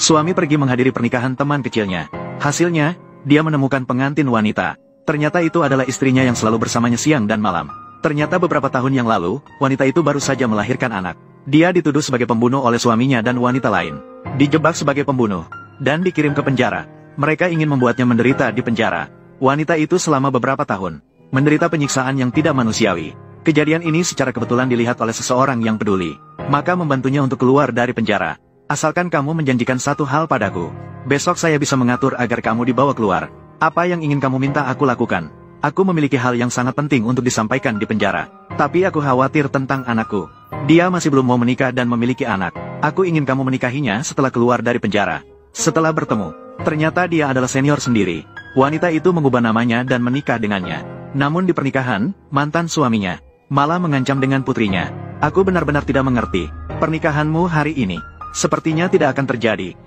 Suami pergi menghadiri pernikahan teman kecilnya. Hasilnya, dia menemukan pengantin wanita. Ternyata itu adalah istrinya yang selalu bersamanya siang dan malam. Ternyata beberapa tahun yang lalu, wanita itu baru saja melahirkan anak. Dia dituduh sebagai pembunuh oleh suaminya dan wanita lain. Dijebak sebagai pembunuh, dan dikirim ke penjara. Mereka ingin membuatnya menderita di penjara. Wanita itu selama beberapa tahun menderita penyiksaan yang tidak manusiawi. Kejadian ini secara kebetulan dilihat oleh seseorang yang peduli. Maka membantunya untuk keluar dari penjara. Asalkan kamu menjanjikan satu hal padaku. Besok saya bisa mengatur agar kamu dibawa keluar. Apa yang ingin kamu minta aku lakukan. Aku memiliki hal yang sangat penting untuk disampaikan di penjara. Tapi aku khawatir tentang anakku. Dia masih belum mau menikah dan memiliki anak. Aku ingin kamu menikahinya setelah keluar dari penjara. Setelah bertemu, ternyata dia adalah senior sendiri. Wanita itu mengubah namanya dan menikah dengannya. Namun di pernikahan, mantan suaminya malah mengancam dengan putrinya. Aku benar-benar tidak mengerti. Pernikahanmu hari ini sepertinya tidak akan terjadi.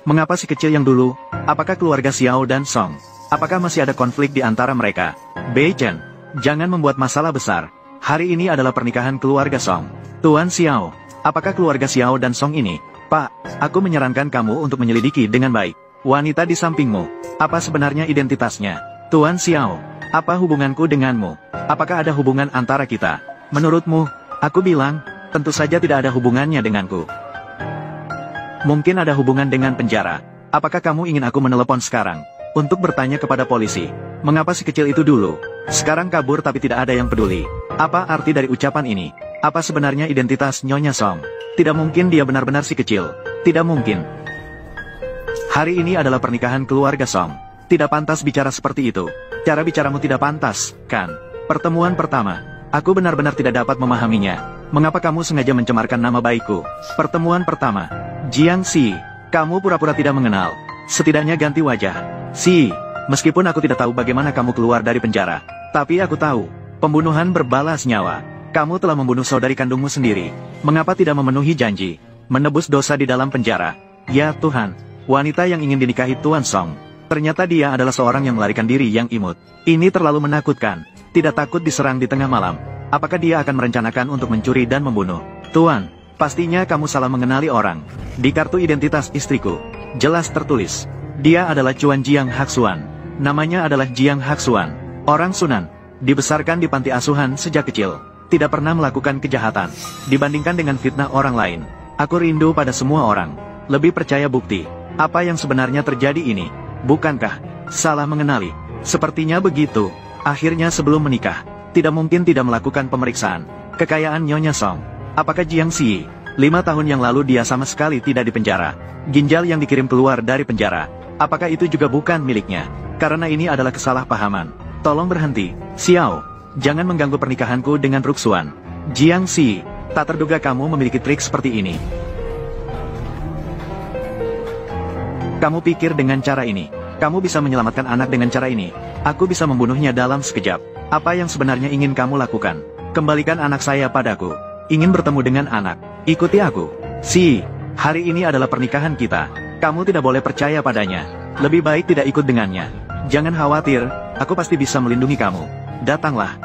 Mengapa si kecil yang dulu? Apakah keluarga Xiao dan Song? Apakah masih ada konflik di antara mereka? Bei Chen, jangan membuat masalah besar. Hari ini adalah pernikahan keluarga Song. Tuan Xiao, apakah keluarga Xiao dan Song ini? Pak, aku menyarankan kamu untuk menyelidiki dengan baik. Wanita di sampingmu, apa sebenarnya identitasnya? Tuan Xiao, apa hubunganku denganmu? Apakah ada hubungan antara kita? Menurutmu? Aku bilang, tentu saja tidak ada hubungannya denganku. Mungkin ada hubungan dengan penjara. Apakah kamu ingin aku menelepon sekarang untuk bertanya kepada polisi? Mengapa si kecil itu dulu sekarang kabur tapi tidak ada yang peduli? Apa arti dari ucapan ini? Apa sebenarnya identitas Nyonya Song? Tidak mungkin dia benar-benar si kecil. Tidak mungkin. Hari ini adalah pernikahan keluarga Song. Tidak pantas bicara seperti itu. Cara bicaramu tidak pantas, kan? Pertemuan pertama, aku benar-benar tidak dapat memahaminya. Mengapa kamu sengaja mencemarkan nama baikku? Pertemuan pertama, Jiang Xi, kamu pura-pura tidak mengenal. Setidaknya ganti wajah. Xi, meskipun aku tidak tahu bagaimana kamu keluar dari penjara, tapi aku tahu, pembunuhan berbalas nyawa. Kamu telah membunuh saudari kandungmu sendiri. Mengapa tidak memenuhi janji? Menebus dosa di dalam penjara. Ya Tuhan, wanita yang ingin dinikahi Tuan Song. Ternyata dia adalah seorang yang melarikan diri yang imut. Ini terlalu menakutkan. Tidak takut diserang di tengah malam. Apakah dia akan merencanakan untuk mencuri dan membunuh? Tuan, pastinya kamu salah mengenali orang. Di kartu identitas istriku, jelas tertulis, dia adalah Chuan Jiang Haksuan. Namanya adalah Jiang Haksuan. Orang Sunan, dibesarkan di panti asuhan sejak kecil. Tidak pernah melakukan kejahatan. Dibandingkan dengan fitnah orang lain, aku rindu pada semua orang. Lebih percaya bukti. Apa yang sebenarnya terjadi ini? Bukankah salah mengenali? Sepertinya begitu. Akhirnya sebelum menikah, tidak mungkin tidak melakukan pemeriksaan kekayaan Nyonya Song. Apakah Jiang Xi, 5 tahun yang lalu dia sama sekali tidak dipenjara? Ginjal yang dikirim keluar dari penjara, apakah itu juga bukan miliknya? Karena ini adalah kesalahpahaman. Tolong berhenti, Xiao. Jangan mengganggu pernikahanku dengan Ruxuan. Jiang Xi, tak terduga kamu memiliki trik seperti ini. Kamu pikir dengan cara ini, kamu bisa menyelamatkan anak dengan cara ini? Aku bisa membunuhnya dalam sekejap. Apa yang sebenarnya ingin kamu lakukan? Kembalikan anak saya padaku. Ingin bertemu dengan anak. Ikuti aku. Si, hari ini adalah pernikahan kita. Kamu tidak boleh percaya padanya. Lebih baik tidak ikut dengannya. Jangan khawatir, aku pasti bisa melindungi kamu. Datanglah.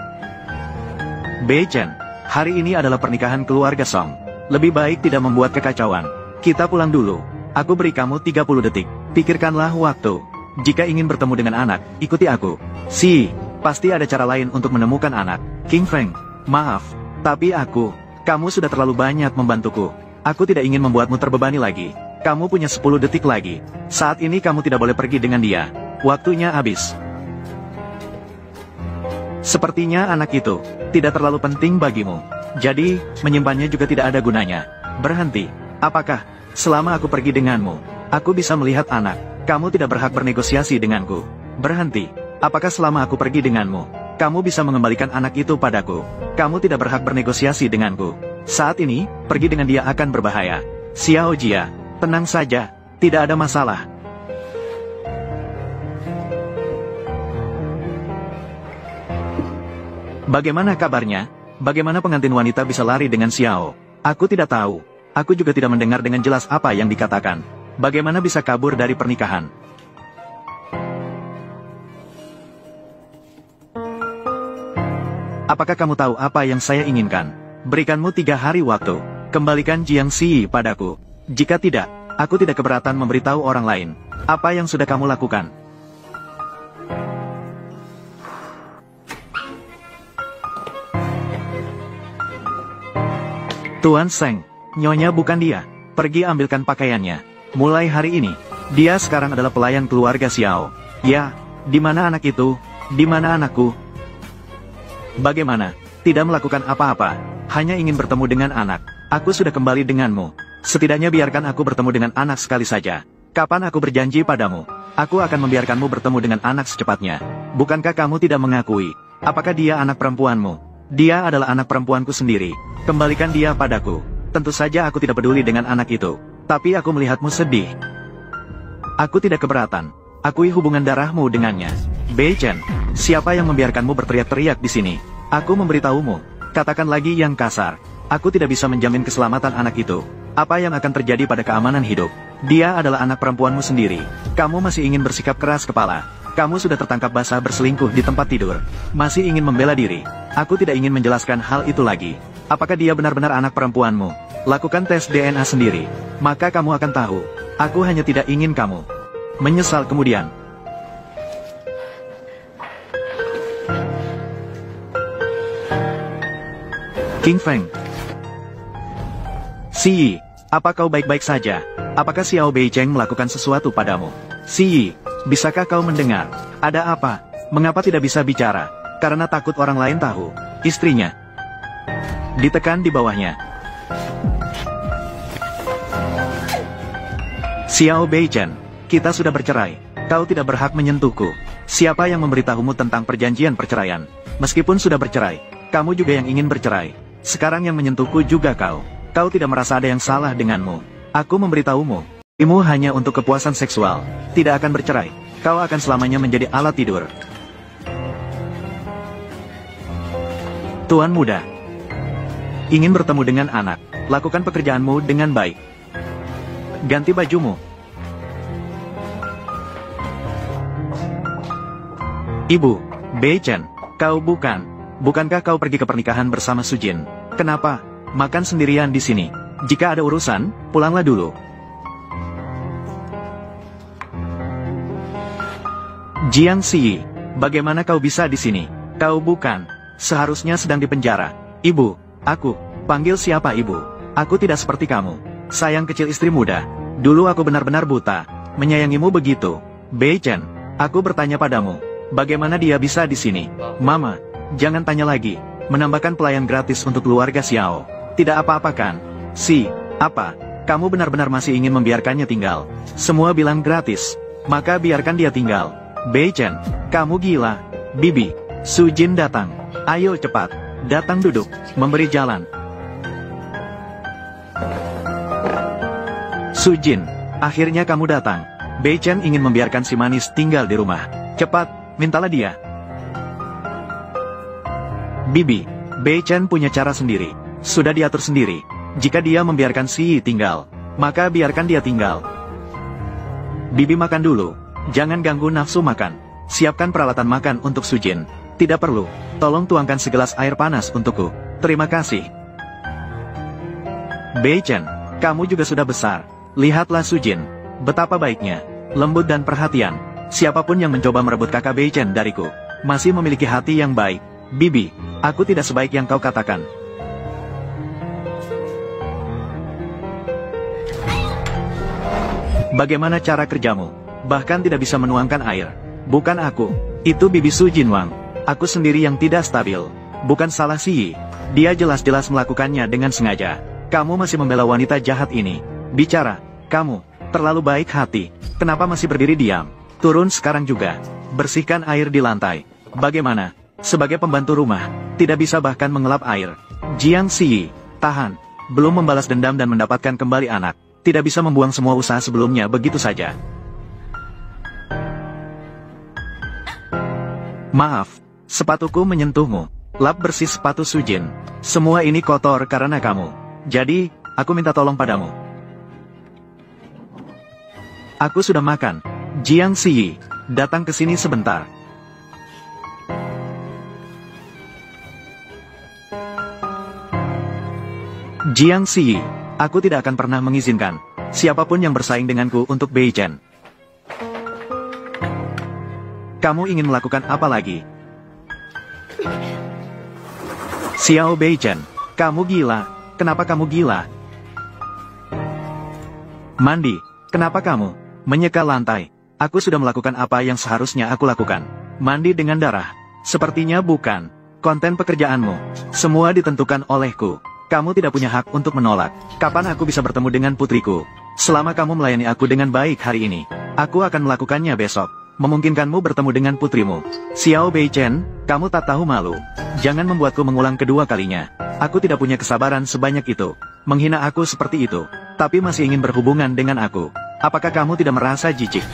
Bei Chen, hari ini adalah pernikahan keluarga Song. Lebih baik tidak membuat kekacauan. Kita pulang dulu. Aku beri kamu 30 detik. Pikirkanlah waktu. Jika ingin bertemu dengan anak, ikuti aku. Si, pasti ada cara lain untuk menemukan anak. King Feng, maaf, tapi kamu sudah terlalu banyak membantuku. Aku tidak ingin membuatmu terbebani lagi. Kamu punya 10 detik lagi. Saat ini kamu tidak boleh pergi dengan dia. Waktunya habis. Sepertinya anak itu tidak terlalu penting bagimu. Jadi, menyimpannya juga tidak ada gunanya. Berhenti. Apakah selama aku pergi denganmu, aku bisa melihat anak? Kamu tidak berhak bernegosiasi denganku. Berhenti. Apakah selama aku pergi denganmu, kamu bisa mengembalikan anak itu padaku? Kamu tidak berhak bernegosiasi denganku. Saat ini, pergi dengan dia akan berbahaya. Xiao Jia, tenang saja. Tidak ada masalah. Bagaimana kabarnya? Bagaimana pengantin wanita bisa lari dengan Xiao? Aku tidak tahu. Aku juga tidak mendengar dengan jelas apa yang dikatakan. Bagaimana bisa kabur dari pernikahan? Apakah kamu tahu apa yang saya inginkan? Berikanmu 3 hari waktu. Kembalikan Jiang Xi padaku. Jika tidak, Aku tidak keberatan memberitahu orang lain. Apa yang sudah kamu lakukan? Tuan Seng, Nyonya bukan dia. Pergi ambilkan pakaiannya. Mulai hari ini, dia sekarang adalah pelayan keluarga Xiao. Ya, di mana anak itu? Di mana anakku? Bagaimana? Tidak melakukan apa-apa, hanya ingin bertemu dengan anak. Aku sudah kembali denganmu. Setidaknya biarkan aku bertemu dengan anak sekali saja. Kapan aku berjanji padamu? Aku akan membiarkanmu bertemu dengan anak secepatnya. Bukankah kamu tidak mengakui? Apakah dia anak perempuanmu? Dia adalah anak perempuanku sendiri. Kembalikan dia padaku. Tentu saja aku tidak peduli dengan anak itu. Tapi aku melihatmu sedih. Aku tidak keberatan. Akui hubungan darahmu dengannya. Bei Chen, siapa yang membiarkanmu berteriak-teriak di sini? Aku memberitahumu. Katakan lagi yang kasar. Aku tidak bisa menjamin keselamatan anak itu. Apa yang akan terjadi pada keamanan hidup? Dia adalah anak perempuanmu sendiri. Kamu masih ingin bersikap keras kepala. Kamu sudah tertangkap basah berselingkuh di tempat tidur. Masih ingin membela diri. Aku tidak ingin menjelaskan hal itu lagi. Apakah dia benar-benar anak perempuanmu? Lakukan tes DNA sendiri. Maka kamu akan tahu. Aku hanya tidak ingin kamu menyesal kemudian. King Feng. Si Yi, apa kau baik-baik saja? Apakah Xiao Beicheng melakukan sesuatu padamu? Si Yi, bisakah kau mendengar? Ada apa? Mengapa tidak bisa bicara? Karena takut orang lain tahu. Istrinya ditekan di bawahnya. Xiao Beichen, kita sudah bercerai. Kau tidak berhak menyentuhku. Siapa yang memberitahumu tentang perjanjian perceraian? Meskipun sudah bercerai, kamu juga yang ingin bercerai. Sekarang yang menyentuhku juga kau. Kau tidak merasa ada yang salah denganmu. Aku memberitahumu. Dirimu hanya untuk kepuasan seksual. Tidak akan bercerai. Kau akan selamanya menjadi alat tidur. Tuan muda. Ingin bertemu dengan anak. Lakukan pekerjaanmu dengan baik. Ganti bajumu. Ibu, Bei Chen, kau bukan. Bukankah kau pergi ke pernikahan bersama Sujin? Kenapa? Makan sendirian di sini. Jika ada urusan, pulanglah dulu. Jiang Xi, bagaimana kau bisa di sini? Kau bukan. Seharusnya sedang di penjara. Ibu, aku. Panggil siapa ibu? Aku tidak seperti kamu. Sayang kecil istri muda. Dulu aku benar-benar buta. Menyayangimu begitu. Bei Chen, aku bertanya padamu. Bagaimana dia bisa di sini? Mama, jangan tanya lagi. Menambahkan pelayan gratis untuk keluarga Xiao. Tidak apa-apa kan? Si, apa? Kamu benar-benar masih ingin membiarkannya tinggal? Semua bilang gratis. Maka biarkan dia tinggal. Bei Chen, kamu gila. Bibi, Sujin datang. Ayo cepat. Datang duduk. Memberi jalan. Sujin, akhirnya kamu datang. Bei Chen ingin membiarkan si manis tinggal di rumah. Cepat, mintalah dia. Bibi, Bei Chen punya cara sendiri. Sudah diatur sendiri. Jika dia membiarkan si Yi tinggal, maka biarkan dia tinggal. Bibi makan dulu. Jangan ganggu nafsu makan. Siapkan peralatan makan untuk Sujin. Tidak perlu. Tolong tuangkan segelas air panas untukku. Terima kasih. Bei Chen, kamu juga sudah besar. Lihatlah Sujin. Betapa baiknya. Lembut dan perhatian. Siapapun yang mencoba merebut kakak Bei Chen dariku, masih memiliki hati yang baik. Bibi, aku tidak sebaik yang kau katakan. Bagaimana cara kerjamu? Bahkan tidak bisa menuangkan air. Bukan aku. Itu Bibi Sujin Wang. Aku sendiri yang tidak stabil. Bukan salah si Yi. Dia jelas-jelas melakukannya dengan sengaja. Kamu masih membela wanita jahat ini. Bicara. Kamu terlalu baik hati. Kenapa masih berdiri diam? Turun sekarang juga. Bersihkan air di lantai. Bagaimana? Sebagai pembantu rumah, tidak bisa bahkan mengelap air. Jiang Xi, tahan. Belum membalas dendam dan mendapatkan kembali anak. Tidak bisa membuang semua usaha sebelumnya begitu saja. Maaf, sepatuku menyentuhmu. Lap bersih sepatu Sujin. Semua ini kotor karena kamu. Jadi, aku minta tolong padamu. Aku sudah makan. Jiang Xi, datang ke sini sebentar. Jiang Xi, aku tidak akan pernah mengizinkan. siapapun yang bersaing denganku untuk Bei Chen. Kamu ingin melakukan apa lagi? Xiao Bei Chen, kamu gila. Kenapa kamu gila? Mandi, kenapa kamu menyeka lantai? Aku sudah melakukan apa yang seharusnya aku lakukan. Mandi dengan darah. Sepertinya bukan. Konten pekerjaanmu. Semua ditentukan olehku. Kamu tidak punya hak untuk menolak. Kapan aku bisa bertemu dengan putriku? Selama kamu melayani aku dengan baik hari ini, aku akan melakukannya besok. Memungkinkanmu bertemu dengan putrimu. Xiao Bei Chen, kamu tak tahu malu. Jangan membuatku mengulang kedua kalinya. Aku tidak punya kesabaran sebanyak itu. Menghina aku seperti itu. Tapi masih ingin berhubungan dengan aku. Apakah kamu tidak merasa jijik?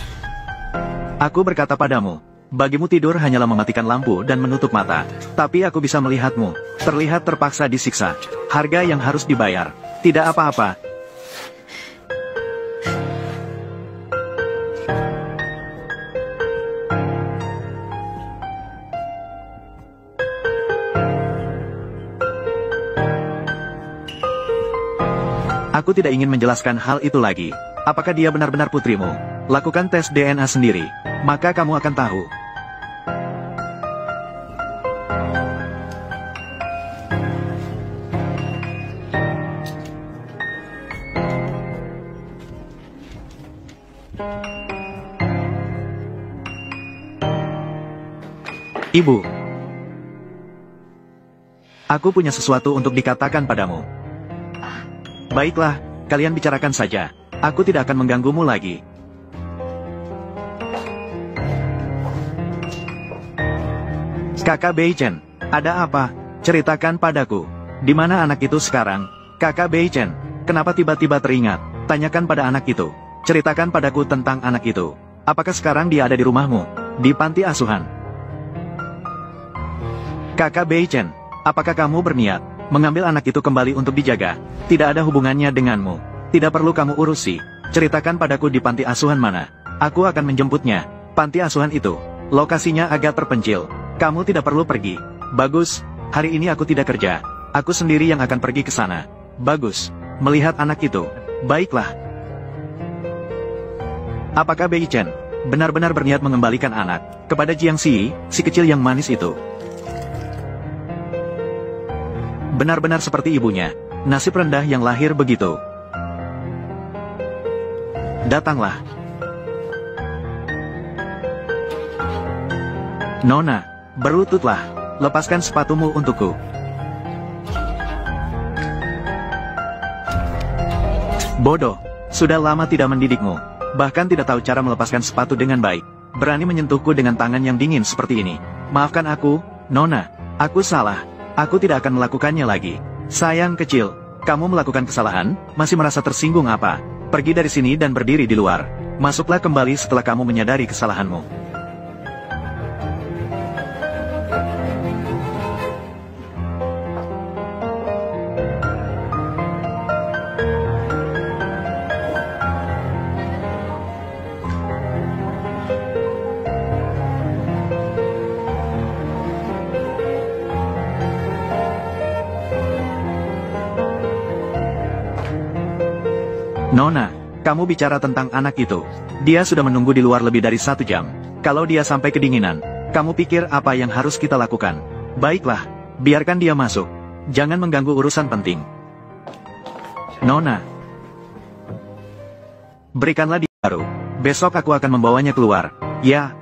Aku berkata padamu, bagimu tidur hanyalah mematikan lampu dan menutup mata. Tapi aku bisa melihatmu. Terlihat terpaksa disiksa. Harga yang harus dibayar. Tidak apa-apa. Aku tidak ingin menjelaskan hal itu lagi. Apakah dia benar-benar putrimu? Lakukan tes DNA sendiri. Maka kamu akan tahu. Ibu. Aku punya sesuatu untuk dikatakan padamu. Baiklah, kalian bicarakan saja. Aku tidak akan mengganggumu lagi. Kakak Bei Chen, ada apa? Ceritakan padaku. Di mana anak itu sekarang? Kakak Bei Chen, kenapa tiba-tiba teringat? Tanyakan pada anak itu. Ceritakan padaku tentang anak itu. Apakah sekarang dia ada di rumahmu? Di panti asuhan? Kakak Bei Chen, apakah kamu berniat mengambil anak itu kembali untuk dijaga? Tidak ada hubungannya denganmu. Tidak perlu kamu urusi. Ceritakan padaku di panti asuhan mana. Aku akan menjemputnya. Panti asuhan itu, lokasinya agak terpencil. Kamu tidak perlu pergi. Bagus, hari ini aku tidak kerja. Aku sendiri yang akan pergi ke sana. Bagus, melihat anak itu. Baiklah. Apakah Bei Chen benar-benar berniat mengembalikan anak kepada Jiangxi, si kecil yang manis itu? Benar-benar seperti ibunya. Nasib rendah yang lahir begitu. Datanglah. Nona, berlututlah. Lepaskan sepatumu untukku. Bodoh, sudah lama tidak mendidikmu. Bahkan tidak tahu cara melepaskan sepatu dengan baik. Berani menyentuhku dengan tangan yang dingin seperti ini. Maafkan aku, Nona. Aku salah. Aku tidak akan melakukannya lagi. Sayang kecil, kamu melakukan kesalahan, masih merasa tersinggung apa? Pergi dari sini dan berdiri di luar. Masuklah kembali setelah kamu menyadari kesalahanmu. Nona, kamu bicara tentang anak itu. Dia sudah menunggu di luar lebih dari 1 jam. Kalau dia sampai kedinginan, kamu pikir apa yang harus kita lakukan? Baiklah, biarkan dia masuk. Jangan mengganggu urusan penting. Nona, berikanlah dia baru. Besok aku akan membawanya keluar. Ya.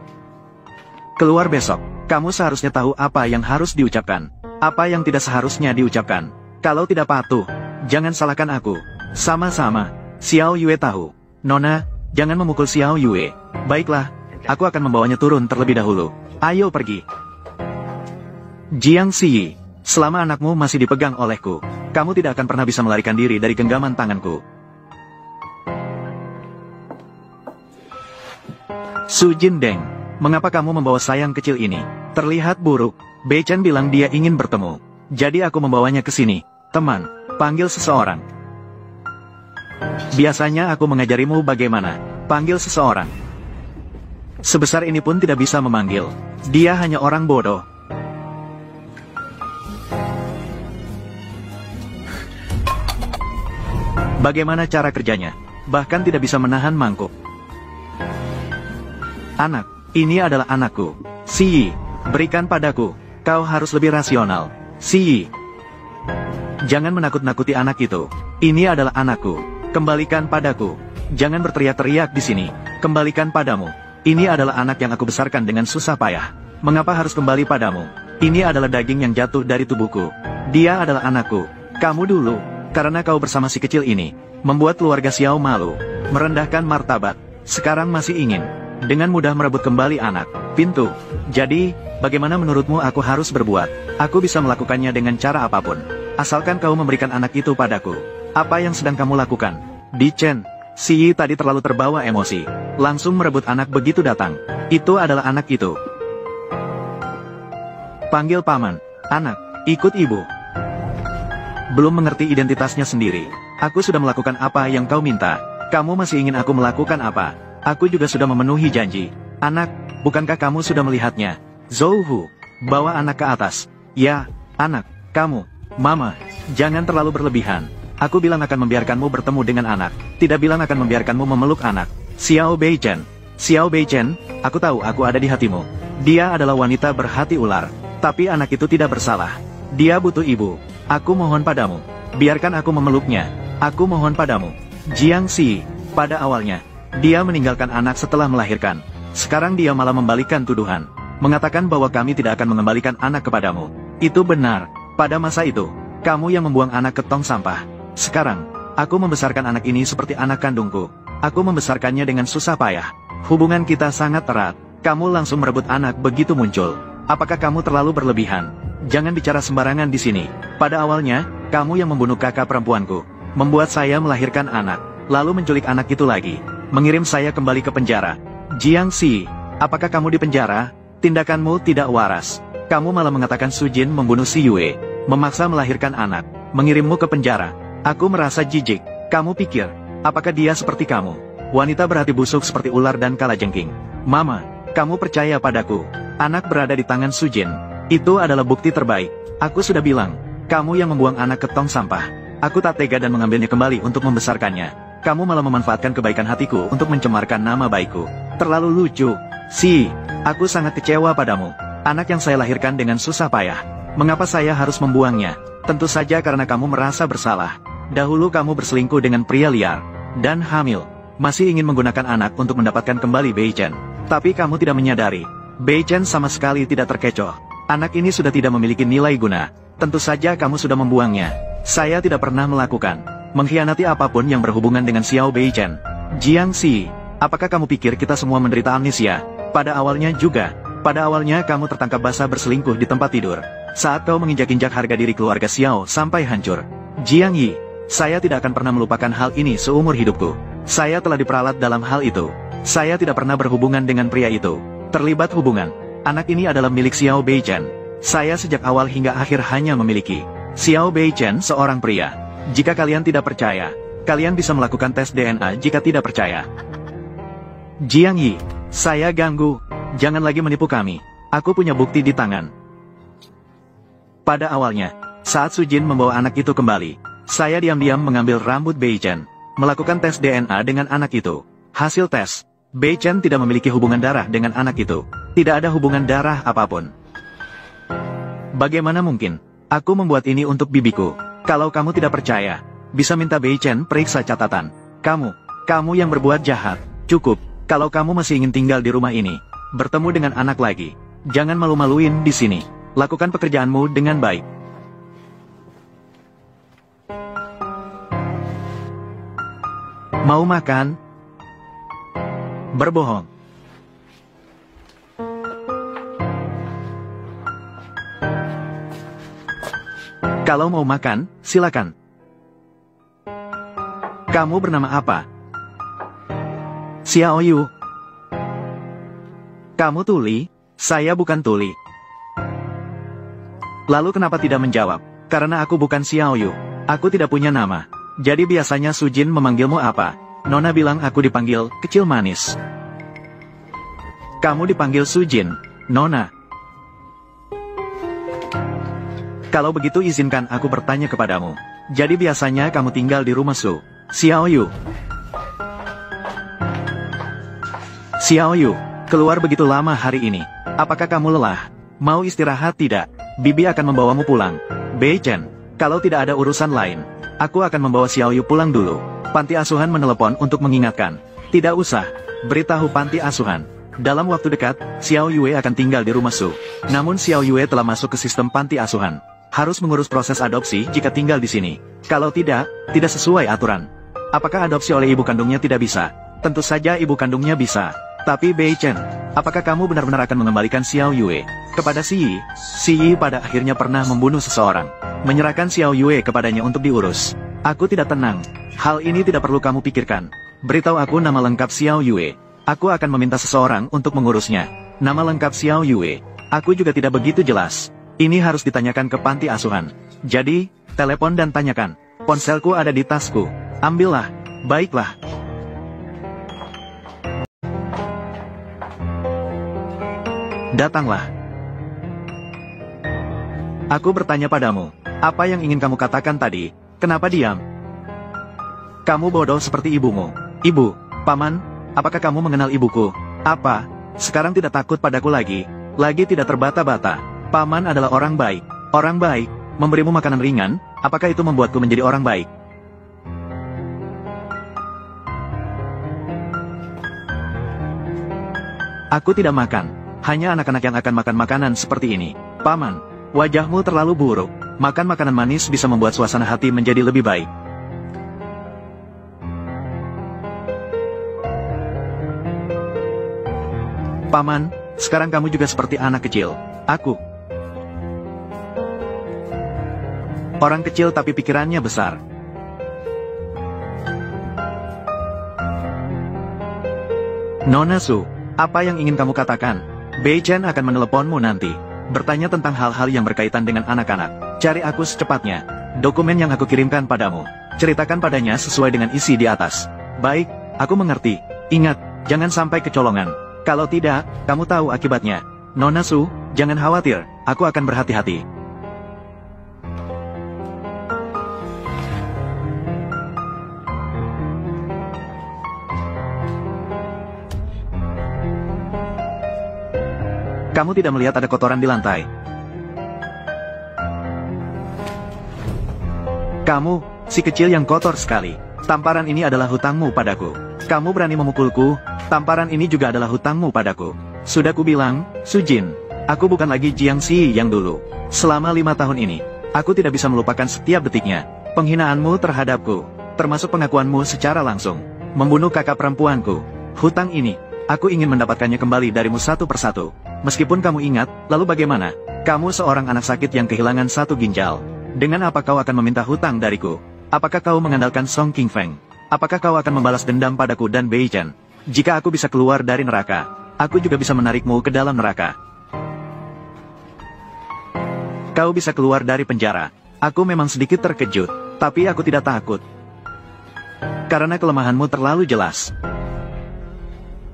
Keluar besok. Kamu seharusnya tahu apa yang harus diucapkan. Apa yang tidak seharusnya diucapkan. Kalau tidak patuh, jangan salahkan aku. Sama-sama. Xiao Yue tahu. Nona, jangan memukul Xiao Yue. Baiklah, aku akan membawanya turun terlebih dahulu. Ayo pergi. Jiangxi, selama anakmu masih dipegang olehku, kamu tidak akan pernah bisa melarikan diri dari genggaman tanganku. Su Jindeng, mengapa kamu membawa sayang kecil ini? Terlihat buruk. Bei Chen bilang dia ingin bertemu. Jadi aku membawanya ke sini. Teman, panggil seseorang. Biasanya aku mengajarimu bagaimana panggil seseorang. Sebesar ini pun tidak bisa memanggil. Dia hanya orang bodoh. Bagaimana cara kerjanya? bahkan tidak bisa menahan mangkuk. Anak, ini adalah anakku. Si Yi, berikan padaku. Kau harus lebih rasional. Si Yi. Jangan menakut-nakuti anak itu. Ini adalah anakku. Kembalikan padaku. Jangan berteriak-teriak di sini. Kembalikan padamu. Ini adalah anak yang aku besarkan dengan susah payah. Mengapa harus kembali padamu? Ini adalah daging yang jatuh dari tubuhku. Dia adalah anakku. Kamu dulu, karena kau bersama si kecil ini, membuat keluarga Xiao malu, merendahkan martabat. Sekarang masih ingin dengan mudah merebut kembali anak pintu. Jadi, bagaimana menurutmu aku harus berbuat? Aku bisa melakukannya dengan cara apapun. Asalkan kau memberikan anak itu padaku. Apa yang sedang kamu lakukan? Di Chen, si Yi tadi terlalu terbawa emosi. Langsung merebut anak begitu datang. Itu adalah anak itu. Panggil paman. Anak, ikut ibu. Belum mengerti identitasnya sendiri. Aku sudah melakukan apa yang kau minta. Kamu masih ingin aku melakukan apa? Aku juga sudah memenuhi janji. Anak, bukankah kamu sudah melihatnya? Zhou Hu, bawa anak ke atas. Ya, anak, kamu. Mama, jangan terlalu berlebihan. Aku bilang akan membiarkanmu bertemu dengan anak. Tidak bilang akan membiarkanmu memeluk anak. Xiao Beichen. Xiao Beichen, aku tahu aku ada di hatimu. Dia adalah wanita berhati ular. Tapi anak itu tidak bersalah. Dia butuh ibu. Aku mohon padamu. Biarkan aku memeluknya. Aku mohon padamu. Jiang Xi, pada awalnya, dia meninggalkan anak setelah melahirkan. Sekarang dia malah membalikkan tuduhan. Mengatakan bahwa kami tidak akan mengembalikan anak kepadamu. Itu benar. Pada masa itu, kamu yang membuang anak ke tong sampah. Sekarang, aku membesarkan anak ini seperti anak kandungku. Aku membesarkannya dengan susah payah. Hubungan kita sangat erat. Kamu langsung merebut anak begitu muncul. Apakah kamu terlalu berlebihan? Jangan bicara sembarangan di sini. Pada awalnya, kamu yang membunuh kakak perempuanku. Membuat saya melahirkan anak. Lalu menculik anak itu lagi. Mengirim saya kembali ke penjara. Jiang Xi, apakah kamu di penjara? Tindakanmu tidak waras. Kamu malah mengatakan Su Jin membunuh si Yue. Memaksa melahirkan anak. Mengirimmu ke penjara. Aku merasa jijik. Kamu pikir, apakah dia seperti kamu? Wanita berhati busuk seperti ular dan kalajengking. Mama, kamu percaya padaku. Anak berada di tangan Su Jin. Itu adalah bukti terbaik. Aku sudah bilang, kamu yang membuang anak ke tong sampah. Aku tak tega dan mengambilnya kembali untuk membesarkannya. Kamu malah memanfaatkan kebaikan hatiku untuk mencemarkan nama baikku. Terlalu lucu. Si, aku sangat kecewa padamu. Anak yang saya lahirkan dengan susah payah. Mengapa saya harus membuangnya? Tentu saja karena kamu merasa bersalah. Dahulu kamu berselingkuh dengan pria liar. Dan hamil. Masih ingin menggunakan anak untuk mendapatkan kembali Beichen. Tapi kamu tidak menyadari. Beichen sama sekali tidak terkecoh. Anak ini sudah tidak memiliki nilai guna. Tentu saja kamu sudah membuangnya. Saya tidak pernah melakukan mengkhianati apapun yang berhubungan dengan Xiao Beichen. Jiang Xi, apakah kamu pikir kita semua menderita amnesia? Pada awalnya juga. Pada awalnya kamu tertangkap basah berselingkuh di tempat tidur. Saat kau menginjak-injak harga diri keluarga Xiao sampai hancur. Jiang Yi, saya tidak akan pernah melupakan hal ini seumur hidupku. Saya telah diperalat dalam hal itu. Saya tidak pernah berhubungan dengan pria itu. Terlibat hubungan. Anak ini adalah milik Xiao Beichen. Saya sejak awal hingga akhir hanya memiliki Xiao Beichen seorang pria. Jika kalian tidak percaya, kalian bisa melakukan tes DNA jika tidak percaya. Jiang Yi, saya ganggu. Jangan lagi menipu kami. Aku punya bukti di tangan. Pada awalnya, saat Su Jin membawa anak itu kembali, saya diam-diam mengambil rambut Beichen, melakukan tes DNA dengan anak itu. Hasil tes, Beichen tidak memiliki hubungan darah dengan anak itu. Tidak ada hubungan darah apapun. Bagaimana mungkin? Aku membuat ini untuk bibiku. Kalau kamu tidak percaya, bisa minta Beichen periksa catatan. Kamu yang berbuat jahat. Cukup, kalau kamu masih ingin tinggal di rumah ini, bertemu dengan anak lagi. Jangan malu-maluin di sini. Lakukan pekerjaanmu dengan baik. Mau makan? Berbohong. Kalau mau makan, silakan. Kamu bernama apa? Xiao Yu. Kamu tuli? Saya bukan tuli. Lalu kenapa tidak menjawab? Karena aku bukan Xiao Yu. Aku tidak punya nama. Jadi biasanya Su Jin memanggilmu apa? Nona bilang aku dipanggil kecil manis. Kamu dipanggil Su Jin, Nona. Kalau begitu izinkan aku bertanya kepadamu. Jadi biasanya kamu tinggal di rumah Su Xiao Yu? Xiao Yu, keluar begitu lama hari ini. Apakah kamu lelah? Mau istirahat tidak? Bibi akan membawamu pulang. Bei Chen, kalau tidak ada urusan lain, aku akan membawa Xiao Yu pulang dulu. Panti asuhan menelepon untuk mengingatkan. Tidak usah, beritahu panti asuhan. Dalam waktu dekat, Xiao Yue akan tinggal di rumah Su. Namun Xiao Yue telah masuk ke sistem panti asuhan. Harus mengurus proses adopsi jika tinggal di sini. Kalau tidak sesuai aturan. Apakah adopsi oleh ibu kandungnya tidak bisa? Tentu saja ibu kandungnya bisa. Tapi Bei Chen, apakah kamu benar-benar akan mengembalikan Xiao Yue kepada Si Yi? Si Yi pada akhirnya pernah membunuh seseorang. Menyerahkan Xiao Yue kepadanya untuk diurus. Aku tidak tenang. Hal ini tidak perlu kamu pikirkan. Beritahu aku nama lengkap Xiao Yue. Aku akan meminta seseorang untuk mengurusnya. Nama lengkap Xiao Yue. Aku juga tidak begitu jelas. Ini harus ditanyakan ke panti asuhan. Jadi, telepon dan tanyakan. Ponselku ada di tasku. Ambillah. Baiklah. Datanglah. Aku bertanya padamu. Apa yang ingin kamu katakan tadi? Kenapa diam? Kamu bodoh seperti ibumu. Ibu, paman, apakah kamu mengenal ibuku? Apa? Sekarang tidak takut padaku lagi? Lagi tidak terbata-bata. Paman adalah orang baik. Orang baik, memberimu makanan ringan, apakah itu membuatku menjadi orang baik? Aku tidak makan. Hanya anak-anak yang akan makan makanan seperti ini. Paman, wajahmu terlalu buruk. Makan makanan manis bisa membuat suasana hati menjadi lebih baik. Paman, sekarang kamu juga seperti anak kecil. Aku. Orang kecil tapi pikirannya besar. Nona Su, apa yang ingin kamu katakan? Bei Chen akan meneleponmu nanti. Bertanya tentang hal-hal yang berkaitan dengan anak-anak. Cari aku secepatnya. Dokumen yang aku kirimkan padamu. Ceritakan padanya sesuai dengan isi di atas. Baik, aku mengerti. Ingat, jangan sampai kecolongan. Kalau tidak, kamu tahu akibatnya. Nona Su, jangan khawatir, aku akan berhati-hati. Kamu tidak melihat ada kotoran di lantai? Kamu, si kecil yang kotor sekali. Tamparan ini adalah hutangmu padaku. Kamu berani memukulku, tamparan ini juga adalah hutangmu padaku. Sudah kubilang, Sujin, aku bukan lagi Jiang Si yang dulu. Selama 5 tahun ini, aku tidak bisa melupakan setiap detiknya. Penghinaanmu terhadapku, termasuk pengakuanmu secara langsung. Membunuh kakak perempuanku. Hutang ini, aku ingin mendapatkannya kembali darimu satu persatu. Meskipun kamu ingat, lalu bagaimana? Kamu seorang anak sakit yang kehilangan satu ginjal. Dengan apa kau akan meminta hutang dariku? Apakah kau mengandalkan Song King Feng? Apakah kau akan membalas dendam padaku dan Bei Chen? Jika aku bisa keluar dari neraka, aku juga bisa menarikmu ke dalam neraka. Kau bisa keluar dari penjara. Aku memang sedikit terkejut, tapi aku tidak takut. Karena kelemahanmu terlalu jelas.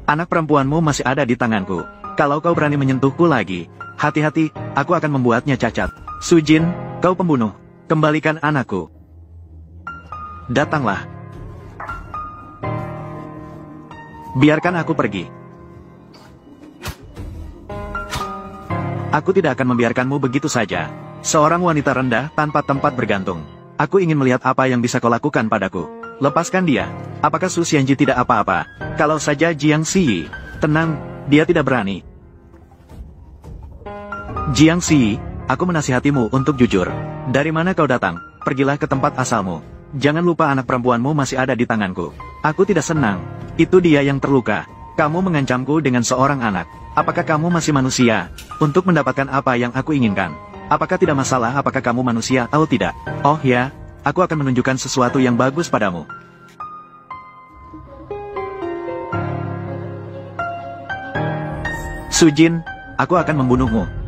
Anak perempuanmu masih ada di tanganku. Kalau kau berani menyentuhku lagi, hati-hati, aku akan membuatnya cacat. Sujin, kau pembunuh. Kembalikan anakku. Datanglah. Biarkan aku pergi. Aku tidak akan membiarkanmu begitu saja. Seorang wanita rendah tanpa tempat bergantung. Aku ingin melihat apa yang bisa kau lakukan padaku. Lepaskan dia. Apakah Su Xianji tidak apa-apa? Kalau saja Jiang Si, tenang, dia tidak berani. Jiang Si, aku menasihatimu untuk jujur. Dari mana kau datang? Pergilah ke tempat asalmu. Jangan lupa anak perempuanmu masih ada di tanganku. Aku tidak senang. Itu dia yang terluka. Kamu mengancamku dengan seorang anak. Apakah kamu masih manusia? Untuk mendapatkan apa yang aku inginkan. Apakah tidak masalah apakah kamu manusia atau tidak? Oh ya, aku akan menunjukkan sesuatu yang bagus padamu. Sujin, aku akan membunuhmu.